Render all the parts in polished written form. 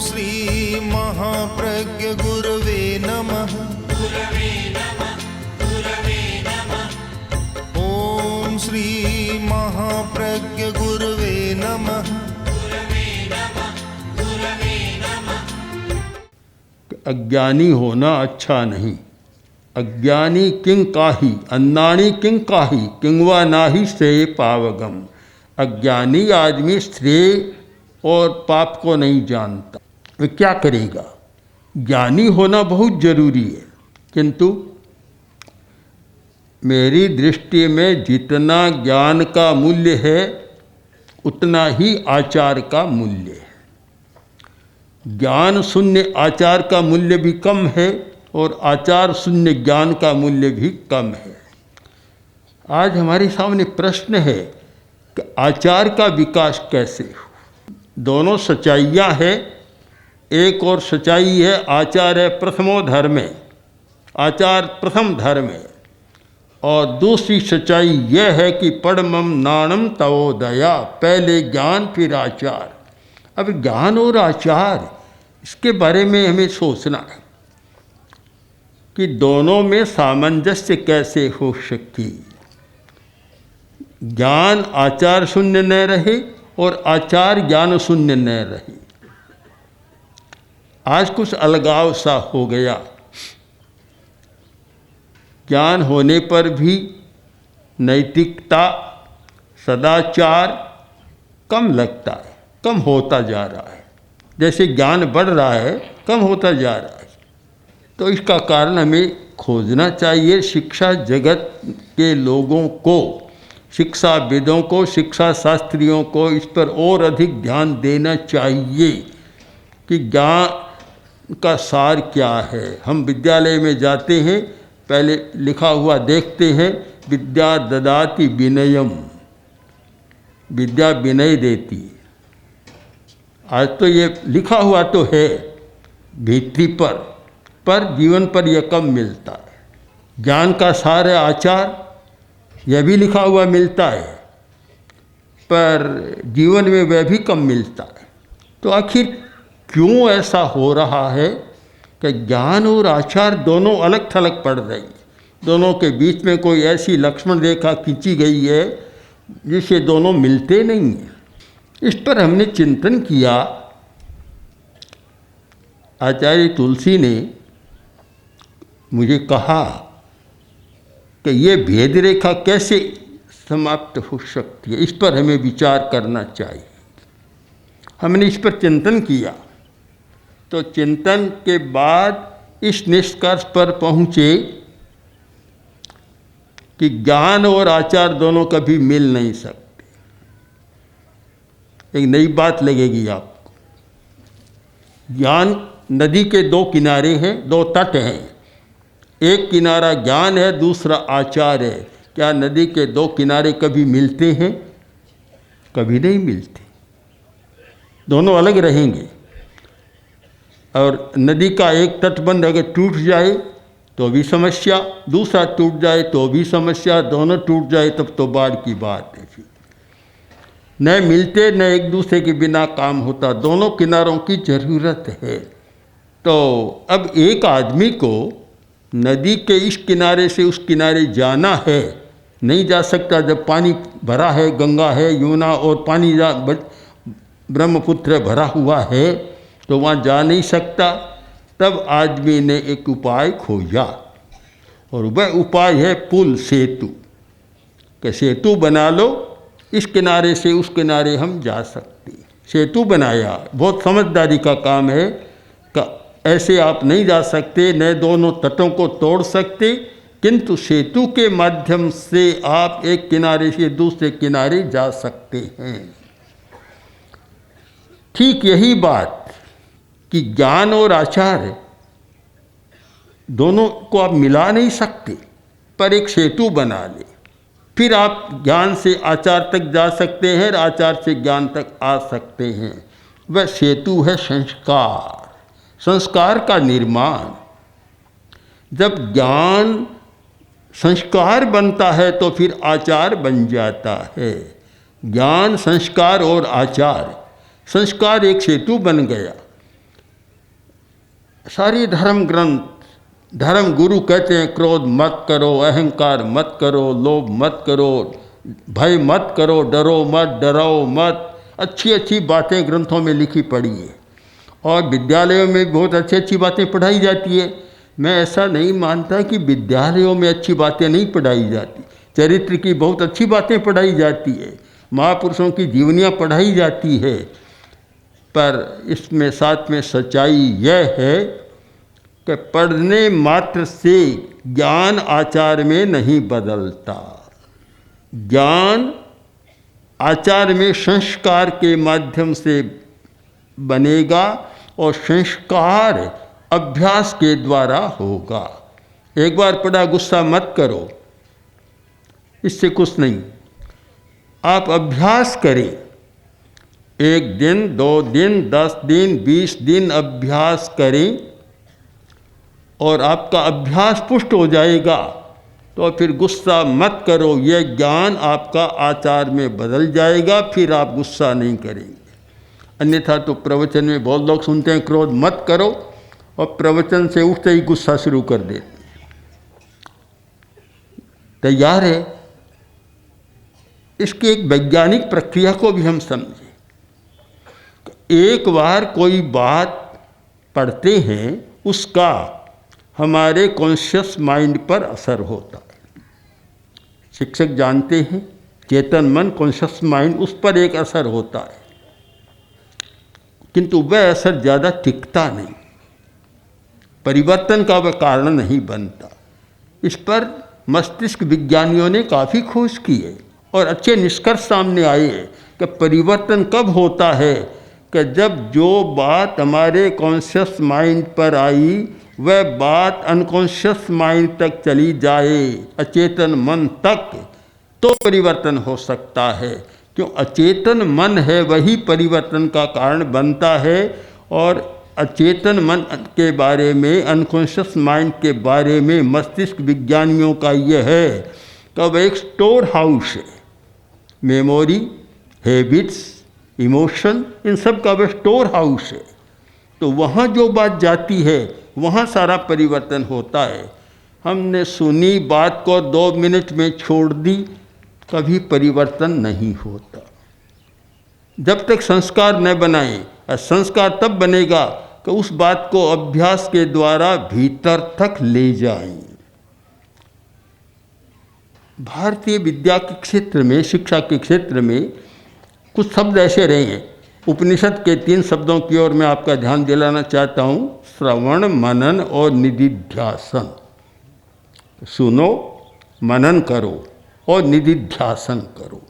श्री महाप्रज्ञ गुरवे नमः। ओम श्री महाप्रज्ञ गुरवे नमः। अज्ञानी होना अच्छा नहीं। अज्ञानी किं काही अन्नाणी किं काही किंवा नाही श्रेय पावगम। अज्ञानी आदमी श्रेय और पाप को नहीं जानता, वह क्या करेगा। ज्ञानी होना बहुत जरूरी है, किंतु मेरी दृष्टि में जितना ज्ञान का मूल्य है उतना ही आचार का मूल्य है। ज्ञान शून्य आचार का मूल्य भी कम है और आचार शून्य ज्ञान का मूल्य भी कम है। आज हमारे सामने प्रश्न है कि आचार का विकास कैसे हो। दोनों सच्चाइयाँ है। एक और सच्चाई है आचार है प्रथमो धर्मे, आचार प्रथम धर्म है। और दूसरी सच्चाई यह है कि परमम नाणम तवोदया, पहले ज्ञान फिर आचार। अब ज्ञान और आचार इसके बारे में हमें सोचना है कि दोनों में सामंजस्य कैसे हो सकती। ज्ञान आचार शून्य न रहे और आचार ज्ञान शून्य न रहे। आज कुछ अलगाव सा हो गया। ज्ञान होने पर भी नैतिकता सदाचार कम लगता है, कम होता जा रहा है। जैसे ज्ञान बढ़ रहा है कम होता जा रहा है। तो इसका कारण हमें खोजना चाहिए। शिक्षा जगत के लोगों को, शिक्षाविदों को, शिक्षा शास्त्रियों को इस पर और अधिक ध्यान देना चाहिए कि ज्ञान का सार क्या है। हम विद्यालय में जाते हैं, पहले लिखा हुआ देखते हैं, विद्या ददाति विनयम, विद्या विनय देती है। आज तो ये लिखा हुआ तो है भित्ति पर जीवन पर यह कम मिलता है। ज्ञान का सार है आचार, यह भी लिखा हुआ मिलता है, पर जीवन में वह भी कम मिलता है। तो आखिर क्यों ऐसा हो रहा है कि ज्ञान और आचार दोनों अलग थलग पड़ रही हैं। दोनों के बीच में कोई ऐसी लक्ष्मण रेखा खींची गई है जिससे दोनों मिलते नहीं हैं। इस पर हमने चिंतन किया। आचार्य तुलसी ने मुझे कहा कि ये भेद रेखा कैसे समाप्त हो सकती है, इस पर हमें विचार करना चाहिए। हमने इस पर चिंतन किया तो चिंतन के बाद इस निष्कर्ष पर पहुँचे कि ज्ञान और आचार दोनों कभी मिल नहीं सकते। एक नई बात लगेगी आपको। ज्ञान नदी के दो किनारे हैं, दो तट हैं। एक किनारा ज्ञान है, दूसरा आचार है। क्या नदी के दो किनारे कभी मिलते हैं? कभी नहीं मिलते, दोनों अलग रहेंगे। और नदी का एक तटबंध अगर टूट जाए तो भी समस्या, दूसरा टूट जाए तो भी समस्या, दोनों टूट जाए तब तो बाढ़ की बात है। फिर न मिलते न एक दूसरे के बिना काम होता, दोनों किनारों की ज़रूरत है। तो अब एक आदमी को नदी के इस किनारे से उस किनारे जाना है, नहीं जा सकता। जब पानी भरा है, गंगा है, यमुना और पानी ब्रह्मपुत्र भरा हुआ है तो वहाँ जा नहीं सकता। तब आदमी ने एक उपाय खोजा और वह उपाय है पुल, सेतु। कि सेतु बना लो, इस किनारे से उस किनारे हम जा सकते। सेतु बनाया, बहुत समझदारी का काम है कि ऐसे आप नहीं जा सकते, न दोनों तटों को तोड़ सकते, किंतु सेतु के माध्यम से आप एक किनारे से दूसरे किनारे जा सकते हैं। ठीक यही बात कि ज्ञान और आचार दोनों को आप मिला नहीं सकते, पर एक सेतु बना ले, फिर आप ज्ञान से आचार तक जा सकते हैं और आचार से ज्ञान तक आ सकते हैं। वह सेतु है संस्कार, संस्कार का निर्माण। जब ज्ञान संस्कार बनता है तो फिर आचार बन जाता है। ज्ञान, संस्कार और आचार, संस्कार एक सेतु बन गया। सारी धर्म ग्रंथ, धर्म गुरु कहते हैं क्रोध मत करो, अहंकार मत करो, लोभ मत करो, भय मत करो, डरो मत, डराओ मत। अच्छी अच्छी बातें ग्रंथों में लिखी पड़ी है और विद्यालयों में बहुत अच्छी अच्छी बातें पढ़ाई जाती है। मैं ऐसा नहीं मानता कि विद्यालयों में अच्छी बातें नहीं पढ़ाई जाती। चरित्र की बहुत अच्छी बातें पढ़ाई जाती है, महापुरुषों की जीवनियाँ पढ़ाई जाती है, पर इसमें साथ में सच्चाई यह है कि पढ़ने मात्र से ज्ञान आचार में नहीं बदलता। ज्ञान आचार में संस्कार के माध्यम से बनेगा और संस्कार अभ्यास के द्वारा होगा। एक बार पढ़ा गुस्सा मत करो, इससे कुछ नहीं। आप अभ्यास करें, 1 दिन, 2 दिन, 10 दिन, 20 दिन अभ्यास करें और आपका अभ्यास पुष्ट हो जाएगा तो फिर गुस्सा मत करो, यह ज्ञान आपका आचार में बदल जाएगा, फिर आप गुस्सा नहीं करेंगे। अन्यथा तो प्रवचन में बहुत लोग सुनते हैं क्रोध मत करो और प्रवचन से उठते ही गुस्सा शुरू कर देते हैं। तैयार है? इसकी एक वैज्ञानिक प्रक्रिया को भी हम समझें। एक बार कोई बात पढ़ते हैं, उसका हमारे कॉन्शियस माइंड पर असर होता है। शिक्षक जानते हैं, चेतन मन, कॉन्शियस माइंड, उस पर एक असर होता है, किंतु वह असर ज़्यादा टिकता नहीं, परिवर्तन का वह कारण नहीं बनता। इस पर मस्तिष्क विज्ञानियों ने काफ़ी खोज की है और अच्छे निष्कर्ष सामने आए हैं कि परिवर्तन कब होता है कि जब जो बात हमारे कॉन्शियस माइंड पर आई वह बात अनकॉन्शियस माइंड तक चली जाए, अचेतन मन तक, तो परिवर्तन हो सकता है। क्यों? अचेतन मन है वही परिवर्तन का कारण बनता है और अचेतन मन के बारे में, अनकॉन्शियस माइंड के बारे में मस्तिष्क विज्ञानियों का यह है कि वह एक स्टोर हाउस है। मेमोरी, हैबिट्स, इमोशन, इन सब का वह स्टोर हाउस है। तो वहाँ जो बात जाती है वहाँ सारा परिवर्तन होता है। हमने सुनी बात को 2 मिनट में छोड़ दी, कभी परिवर्तन नहीं होता। जब तक संस्कार न बनाएं, और संस्कार तब बनेगा कि उस बात को अभ्यास के द्वारा भीतर तक ले जाएं। भारतीय विद्या के क्षेत्र में, शिक्षा के क्षेत्र में कुछ शब्द ऐसे रहे हैं। उपनिषद के 3 शब्दों की ओर मैं आपका ध्यान दिलाना चाहता हूँ, श्रवण, मनन और निधिध्यासन। सुनो, मनन करो और निधिध्यासन करो।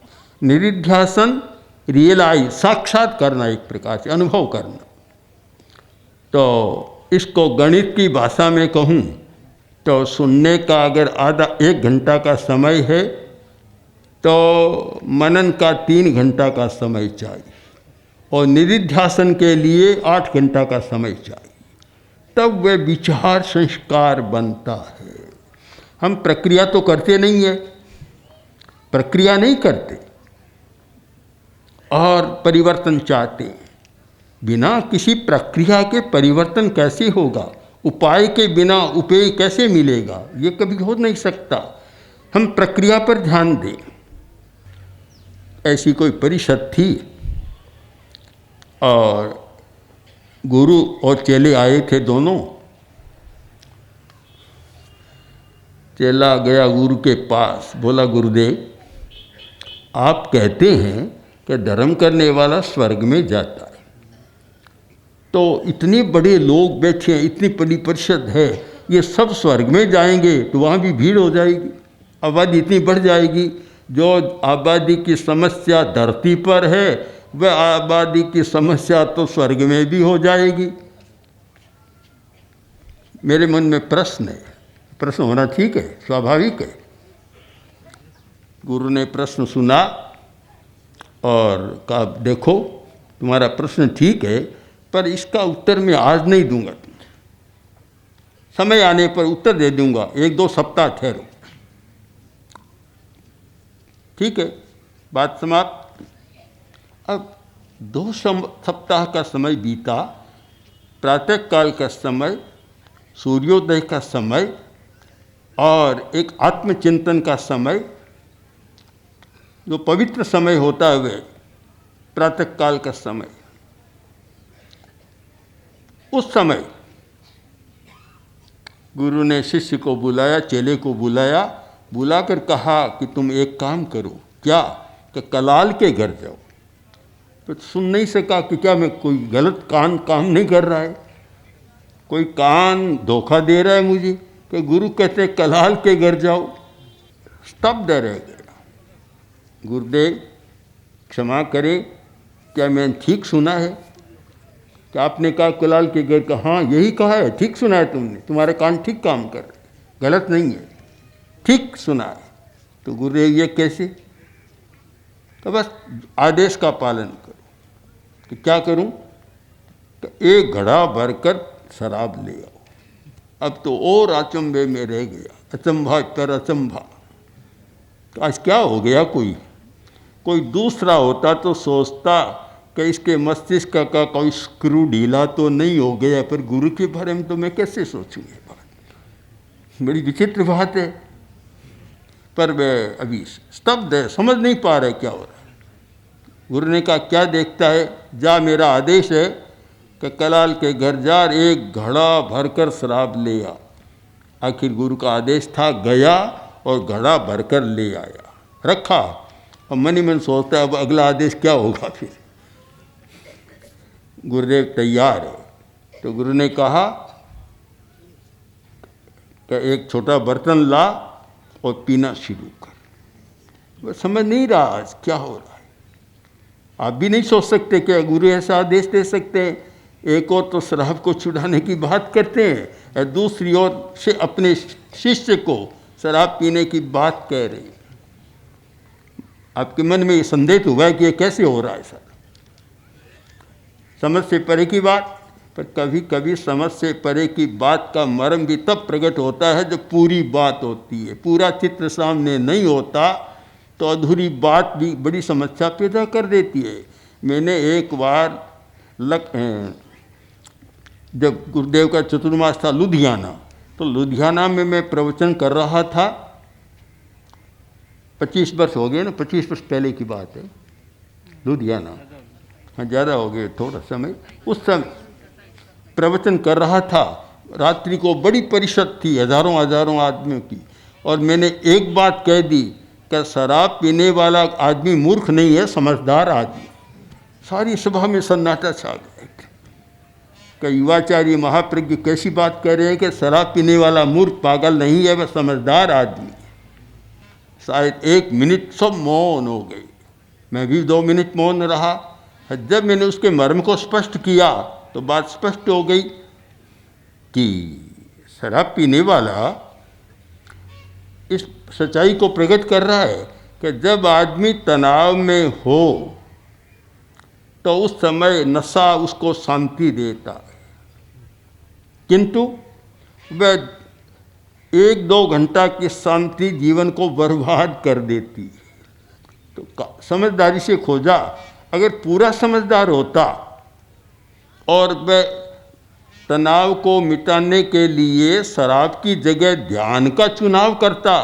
निधिध्यासन रियलाइज, साक्षात करना, एक प्रकार से अनुभव करना। तो इसको गणित की भाषा में कहूँ तो सुनने का अगर आधा 1 घंटा का समय है तो मनन का 3 घंटा का समय चाहिए और निधिध्यासन के लिए 8 घंटा का समय चाहिए, तब वह विचार संस्कार बनता है। हम प्रक्रिया तो करते नहीं है, प्रक्रिया नहीं करते और परिवर्तन चाहते हैं। बिना किसी प्रक्रिया के परिवर्तन कैसे होगा? उपाय के बिना उपाय कैसे मिलेगा? ये कभी हो नहीं सकता। हम प्रक्रिया पर ध्यान दें। ऐसी कोई परिषद थी और गुरु और चेले आए थे दोनों। चेला गया गुरु के पास, बोला गुरुदेव आप कहते हैं कि धर्म करने वाला स्वर्ग में जाता है, तो इतने बड़े लोग बैठे हैं, इतनी बड़ी परिषद है, ये सब स्वर्ग में जाएंगे तो वहाँ भी भीड़ हो जाएगी, आबादी इतनी बढ़ जाएगी। जो आबादी की समस्या धरती पर है वह आबादी की समस्या तो स्वर्ग में भी हो जाएगी। मेरे मन में प्रश्न है, प्रश्न होना ठीक है, स्वाभाविक है। गुरु ने प्रश्न सुना और कहा देखो तुम्हारा प्रश्न ठीक है, पर इसका उत्तर मैं आज नहीं दूंगा, समय आने पर उत्तर दे दूंगा, 1-2 सप्ताह ठहरो। ठीक है, बात समाप्त। अब 2 सप्ताह का समय बीता, प्रातः काल का समय सूर्योदय का समय और एक आत्मचिंतन का समय, जो पवित्र समय होता है वह प्रातःकाल का समय, उस समय गुरु ने शिष्य को बुलाया, चेले को बुलाया, बुलाकर कहा कि तुम एक काम करो। क्या? कि कलाल के घर जाओ। तो सुन नहीं सका कि क्या मैं कोई गलत काम नहीं कर रहा है, कोई कान धोखा दे रहा है मुझे, कि गुरु कहते कलाल के घर जाओ। स्तब्ध रह गया। गुरुदेव क्षमा करें, क्या मैंने ठीक सुना है? कि आपने कहा कलाल के घर का? हाँ यही कहा है, ठीक सुना है तुमने, तुम्हारे कान ठीक काम कर रहे, गलत नहीं है, ठीक सुना है। तो गुरुदेव ये कैसे? तो बस आदेश का पालन करो। तो क्या करूं? तो एक घड़ा भरकर शराब ले आओ। अब तो और अचंभे में रह गया, अचंभा पर अचंभा। तो आज क्या हो गया? कोई दूसरा होता तो सोचता कि इसके मस्तिष्क का कोई स्क्रू ढीला तो नहीं हो गया, पर गुरु के बारे में तो मैं कैसे सोचूं? ये बात बड़ी विचित्र बात है। पर वह अभी स्तब्ध है, समझ नहीं पा रहे क्या हो रहा है। गुरु ने कहा क्या देखता है? जा, मेरा आदेश है कि कलाल के घर जा, एक घड़ा भरकर शराब ले आ। आखिर गुरु का आदेश था, गया और घड़ा भरकर ले आया, रखा। और मन ही मन सोचता है अब अगला आदेश क्या होगा फिर। गुरुदेव तैयार है। तो गुरु ने कहा कि एक छोटा बर्तन ला और पीना शुरू कर। वह समझ नहीं रहा आज क्या हो रहा है। आप भी नहीं सोच सकते कि गुरु ऐसा आदेश दे सकते हैं। एक और तो शराब को छुड़ाने की बात करते हैं और दूसरी ओर से अपने शिष्य को शराब पीने की बात कह रहे हैं। आपके मन में ये संदेह हुआ है कि ये कैसे हो रहा है सर? समझ से परे की बात। पर कभी कभी समझ से परे की बात का मर्म भी तब प्रकट होता है जब पूरी बात होती है। पूरा चित्र सामने नहीं होता तो अधूरी बात भी बड़ी समस्या पैदा कर देती है। मैंने एक बार जब गुरुदेव का चतुर्मास था लुधियाना, तो लुधियाना में मैं प्रवचन कर रहा था। 25 वर्ष हो गए ना, 25 वर्ष पहले की बात है। लुधियाना, हाँ ज़्यादा हो गए थोड़ा समय। उस समय प्रवचन कर रहा था। रात्रि को बड़ी परिषद थी, हजारों हजारों आदमियों की। और मैंने एक बात कह दी कि शराब पीने वाला आदमी मूर्ख नहीं है, समझदार आदमी। सारी सभा में सन्नाटा छा गया कि युवाचार्य महाप्रज्ञ कैसी बात कह रहे हैं कि शराब पीने वाला मूर्ख पागल नहीं है, वह समझदार आदमी है। शायद 1 मिनट सब मौन हो गए। मैं भी 2 मिनट मौन रहा। जब मैंने उसके मर्म को स्पष्ट किया तो बात स्पष्ट हो गई कि शराब पीने वाला इस सच्चाई को प्रकट कर रहा है कि जब आदमी तनाव में हो तो उस समय नशा उसको शांति देता है, किंतु वह 1-2 घंटा की शांति जीवन को बर्बाद कर देती है। तो समझदारी से खोजा। अगर पूरा समझदार होता और वह तनाव को मिटाने के लिए शराब की जगह ध्यान का चुनाव करता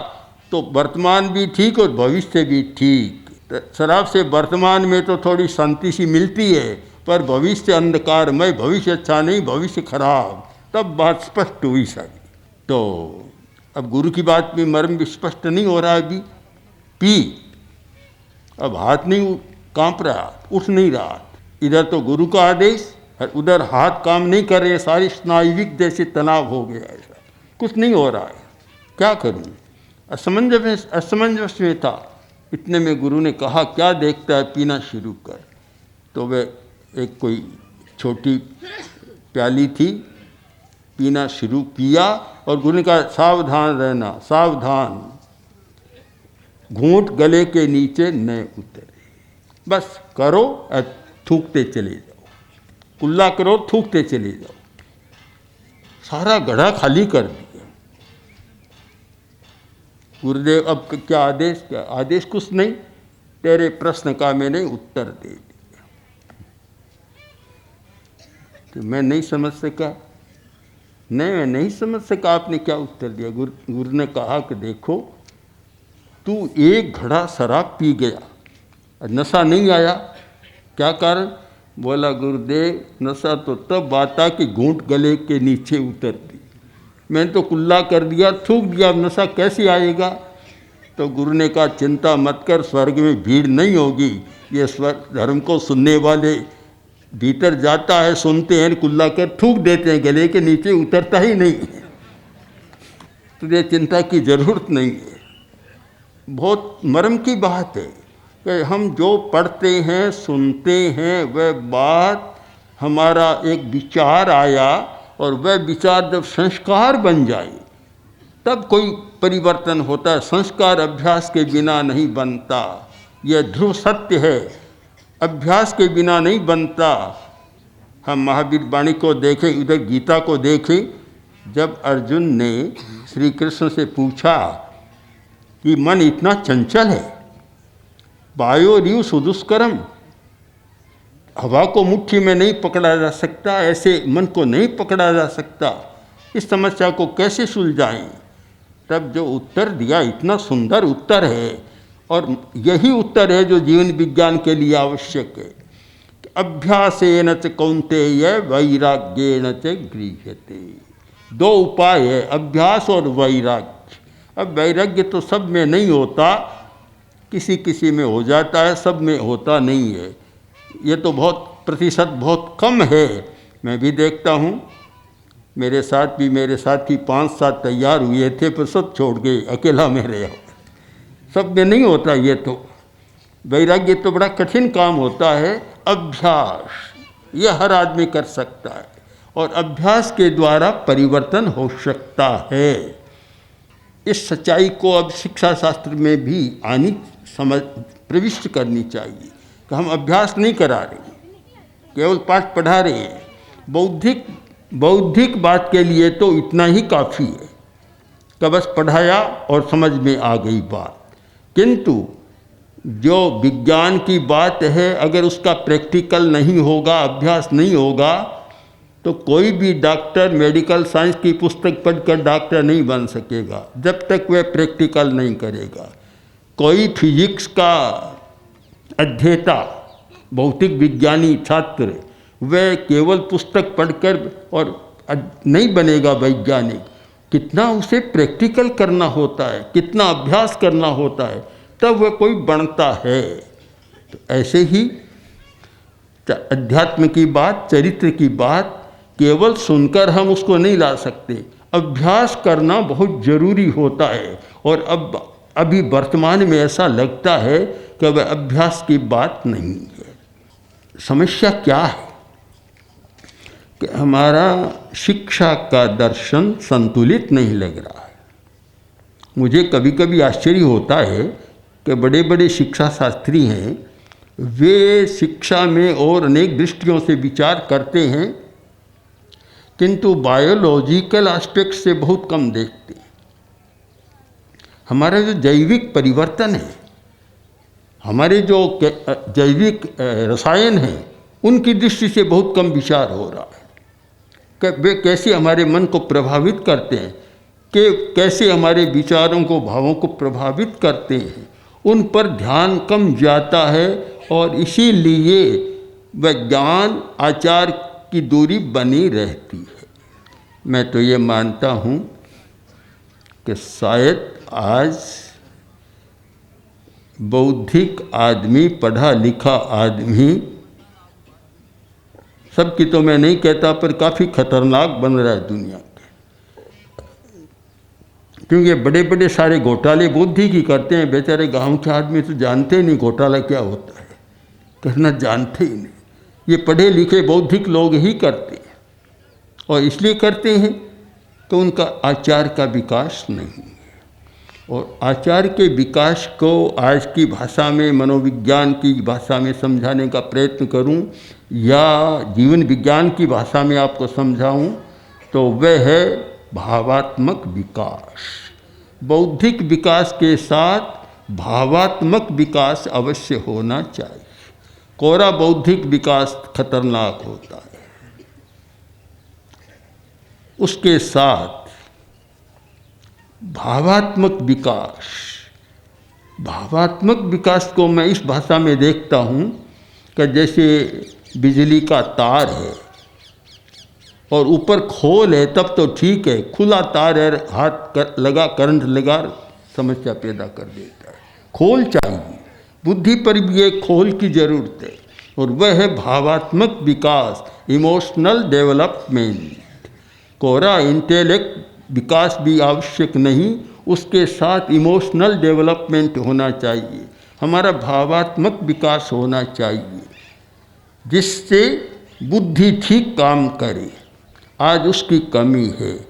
तो वर्तमान भी ठीक और भविष्य भी ठीक। शराब से वर्तमान में तो थोड़ी शांति सी मिलती है, पर भविष्य अंधकारमय, भविष्य अच्छा नहीं, भविष्य खराब। तब बात स्पष्ट हुई सारी। तो अब गुरु की बात में मर्म भी स्पष्ट नहीं हो रहा अभी। पी, अब हाथ नहीं कांप रहा, उठ नहीं रहा। इधर तो गुरु का आदेश और उधर हाथ काम नहीं कर रहे, सारी स्नायुविक जैसे तनाव हो गया। ऐसा कुछ नहीं हो रहा है, क्या करूं? असमंजस में था। इतने में गुरु ने कहा क्या देखता है, पीना शुरू कर। तो वह एक कोई छोटी प्याली थी, पीना शुरू किया। और गुरु ने कहा सावधान रहना, सावधान, घूंट गले के नीचे न उतरे। बस करो और थूकते चले जाओ, कुल्ला करो, थूकते चले जाओ। सारा घड़ा खाली कर दिया। गुरुदेव अब क्या आदेश? क्या आदेश? कुछ नहीं, तेरे प्रश्न का मैंने उत्तर दे दिया। तो मैं नहीं समझ सका नहीं, मैं नहीं समझ सका आपने क्या उत्तर दिया। गुरु ने कहा कि देखो, तू एक घड़ा शराब पी गया, नशा नहीं आया, क्या कारण? बोला, गुरुदेव नशा तो तब आता कि घूंट गले के नीचे उतरती, मैंने तो कुल्ला कर दिया, थूक दिया, अब नशा कैसे आएगा? तो गुरु ने कहा, चिंता मत कर, स्वर्ग में भीड़ नहीं होगी, ये स्वर्ग धर्म को सुनने वाले भीतर जाता है, सुनते हैं, कुल्ला कर थूक देते हैं, गले के नीचे उतरता ही नहीं है, तुझे चिंता की जरूरत नहीं है। बहुत मर्म की बात है कि हम जो पढ़ते हैं, सुनते हैं, वह बात हमारा एक विचार आया, और वह विचार जब संस्कार बन जाए तब कोई परिवर्तन होता है। संस्कार अभ्यास के बिना नहीं बनता, यह ध्रुव सत्य है, अभ्यास के बिना नहीं बनता। हम महावीर वाणी को देखें, इधर गीता को देखें। जब अर्जुन ने श्री कृष्ण से पूछा कि मन इतना चंचल है, वायोरिव सुदुष्करम, हवा को मुट्ठी में नहीं पकड़ा जा सकता, ऐसे मन को नहीं पकड़ा जा सकता, इस समस्या को कैसे सुलझाएं? तब जो उत्तर दिया, इतना सुंदर उत्तर है, और यही उत्तर है जो जीवन विज्ञान के लिए आवश्यक है। अभ्यासेन च कौन्तेय वैराग्येन च गृह्यते। दो उपाय है, अभ्यास और वैराग्य। अब वैराग्य तो सब में नहीं होता, किसी किसी में हो जाता है, सब में होता नहीं है। ये तो बहुत प्रतिशत बहुत कम है। मैं भी देखता हूँ, मेरे साथ भी मेरे साथी 5-7 तैयार हुए थे, पर सब छोड़ गए, अकेला मैं रहा। सब में नहीं होता ये तो। वैराग्य तो बड़ा कठिन काम होता है। अभ्यास ये हर आदमी कर सकता है, और अभ्यास के द्वारा परिवर्तन हो सकता है। इस सच्चाई को अब शिक्षा शास्त्र में भी आनी समझ प्रविष्ट करनी चाहिए कि हम अभ्यास नहीं करा रहे, केवल पाठ पढ़ा रहे हैं। बौद्धिक बात के लिए तो इतना ही काफ़ी है कि बस पढ़ाया और समझ में आ गई बात। किंतु जो विज्ञान की बात है, अगर उसका प्रैक्टिकल नहीं होगा, अभ्यास नहीं होगा, तो कोई भी डॉक्टर मेडिकल साइंस की पुस्तक पढ़कर डॉक्टर नहीं बन सकेगा जब तक वह प्रैक्टिकल नहीं करेगा। कोई फिजिक्स का अध्येता, भौतिक विज्ञानी छात्र, वह केवल पुस्तक पढ़कर और नहीं बनेगा वैज्ञानिक। कितना उसे प्रैक्टिकल करना होता है, कितना अभ्यास करना होता है, तब वह कोई बनता है। तो ऐसे ही अध्यात्म की बात, चरित्र की बात केवल सुनकर हम उसको नहीं ला सकते, अभ्यास करना बहुत जरूरी होता है। और अब अभी वर्तमान में ऐसा लगता है कि वह अभ्यास की बात नहीं है। समस्या क्या है कि हमारा शिक्षा का दर्शन संतुलित नहीं लग रहा है। मुझे कभी कभी आश्चर्य होता है कि बड़े बड़े शिक्षा शास्त्री हैं, वे शिक्षा में और अनेक दृष्टियों से विचार करते हैं, किंतु बायोलॉजिकल एस्पेक्ट से बहुत कम देखते हैं। हमारा जो जैविक परिवर्तन है, हमारे जो जैविक रसायन हैं, उनकी दृष्टि से बहुत कम विचार हो रहा है कि वे कैसे हमारे मन को प्रभावित करते हैं, कि कैसे हमारे विचारों को, भावों को प्रभावित करते हैं, उन पर ध्यान कम जाता है। और इसीलिए विज्ञान आचार की दूरी बनी रहती है। मैं तो ये मानता हूँ कि शायद आज बौद्धिक आदमी, पढ़ा लिखा आदमी, सबकी तो मैं नहीं कहता, पर काफ़ी खतरनाक बन रहा है दुनिया के। क्योंकि बड़े बड़े सारे घोटाले बौद्धिक ही करते हैं। बेचारे गांव के आदमी तो जानते ही नहीं घोटाला क्या होता है, करना जानते ही नहीं। ये पढ़े लिखे बौद्धिक लोग ही करते हैं, और इसलिए करते हैं कि उनका आचार का विकास नहीं है। और आचार के विकास को आज की भाषा में, मनोविज्ञान की भाषा में समझाने का प्रयत्न करूं, या जीवन विज्ञान की भाषा में आपको समझाऊं, तो वह है भावात्मक विकास। बौद्धिक विकास के साथ भावात्मक विकास अवश्य होना चाहिए। कोरा बौद्धिक विकास खतरनाक होता है। उसके साथ भावात्मक विकास को मैं इस भाषा में देखता हूँ कि जैसे बिजली का तार है और ऊपर खोल है तब तो ठीक है, खुला तार है, लगा करंट लगा समस्या पैदा कर देता है। खोल चाहिए, बुद्धि पर भी एक खोल की ज़रूरत है और वह है भावात्मक विकास, इमोशनल डेवलपमेंट। कोरा इंटेलेक्ट विकास भी आवश्यक नहीं, उसके साथ इमोशनल डेवलपमेंट होना चाहिए, हमारा भावात्मक विकास होना चाहिए जिससे बुद्धि ठीक काम करे। आज उसकी कमी है।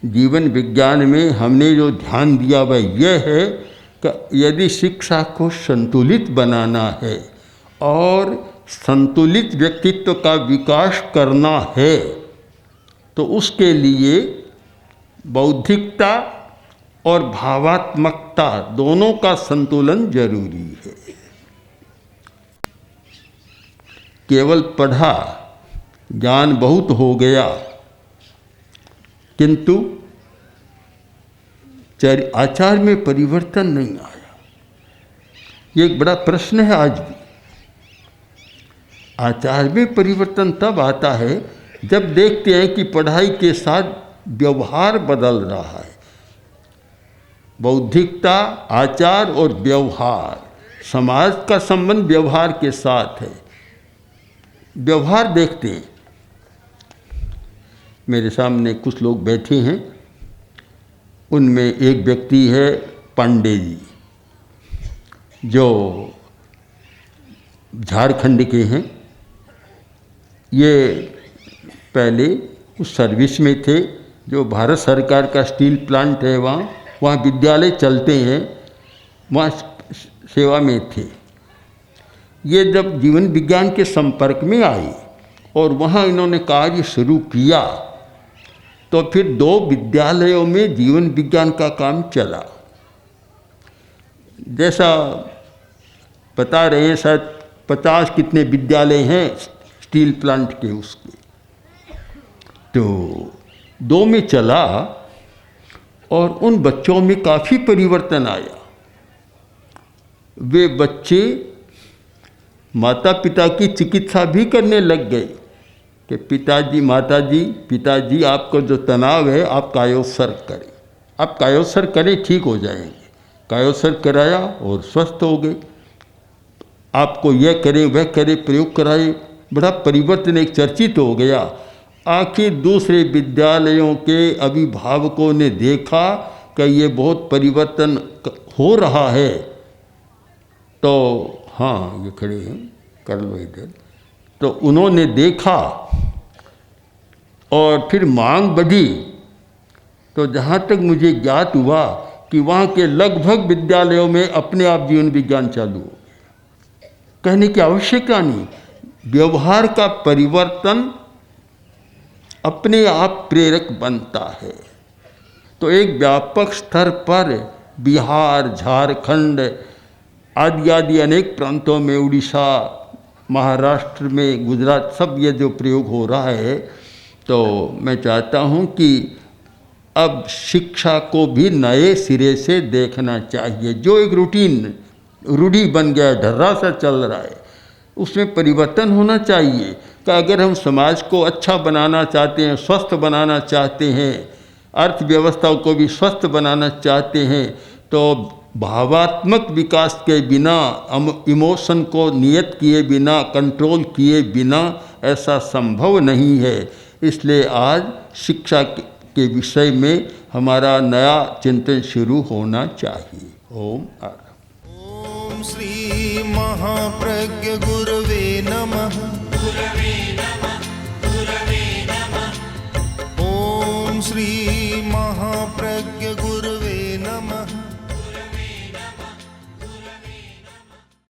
जीवन विज्ञान में हमने जो ध्यान दिया वह यह है कि यदि शिक्षा को संतुलित बनाना है और संतुलित व्यक्तित्व का विकास करना है तो उसके लिए बौद्धिकता और भावात्मकता दोनों का संतुलन जरूरी है। केवल पढ़ा, ज्ञान बहुत हो गया, किंतु आचार में परिवर्तन नहीं आया। ये एक बड़ा प्रश्न है आज भी। आचार में परिवर्तन तब आता है जब देखते हैं कि पढ़ाई के साथ व्यवहार बदल रहा है। बौद्धिकता, आचार और व्यवहार, समाज का संबंध व्यवहार के साथ है। व्यवहार देखते हैं, मेरे सामने कुछ लोग बैठे हैं, उनमें एक व्यक्ति है पांडे जी जो झारखंड के हैं। ये पहले उस सर्विस में थे जो भारत सरकार का स्टील प्लांट है, वहाँ विद्यालय चलते हैं, वहाँ सेवा में थे। ये जब जीवन विज्ञान के संपर्क में आए और वहाँ इन्होंने कार्य शुरू किया तो फिर 2 विद्यालयों में जीवन विज्ञान का काम चला। जैसा बता रहे हैं, शायद 50 कितने विद्यालय हैं स्टील प्लांट के उसके, तो 2 में चला और उन बच्चों में काफ़ी परिवर्तन आया। वे बच्चे माता पिता की चिकित्सा भी करने लग गए कि पिताजी आपको जो तनाव है आप कायोत्सर्ग करें, आप कायोत्सर्ग करें ठीक हो जाएंगे। कायोत्सर्ग कराया और स्वस्थ हो गए। आपको यह करें वह करें, प्रयोग कराए, बड़ा परिवर्तन एक चर्चित हो गया। आखिर दूसरे विद्यालयों के अभिभावकों ने देखा कि ये बहुत परिवर्तन हो रहा है, तो हाँ ये खड़े हैं, कर लो इधर, तो उन्होंने देखा और फिर मांग बढ़ी। तो जहाँ तक मुझे ज्ञात हुआ कि वहाँ के लगभग विद्यालयों में अपने आप जीवन विज्ञान चालू हो। कहने की आवश्यकता नहीं, व्यवहार का परिवर्तन अपने आप प्रेरक बनता है। तो एक व्यापक स्तर पर बिहार, झारखंड आदि अनेक प्रांतों में, उड़ीसा, महाराष्ट्र में, गुजरात, सब ये जो प्रयोग हो रहा है, तो मैं चाहता हूँ कि अब शिक्षा को भी नए सिरे से देखना चाहिए। जो एक रूढ़ी बन गया, ढर्रा सा चल रहा है, उसमें परिवर्तन होना चाहिए कि अगर हम समाज को अच्छा बनाना चाहते हैं, स्वस्थ बनाना चाहते हैं, अर्थव्यवस्था को भी स्वस्थ बनाना चाहते हैं, तो भावात्मक विकास के बिना, इमोशन को नियत किए बिना, कंट्रोल किए बिना ऐसा संभव नहीं है। इसलिए आज शिक्षा के विषय में हमारा नया चिंतन शुरू होना चाहिए। ओम ओम श्री महाप्रज्ञ गुरवे नमः।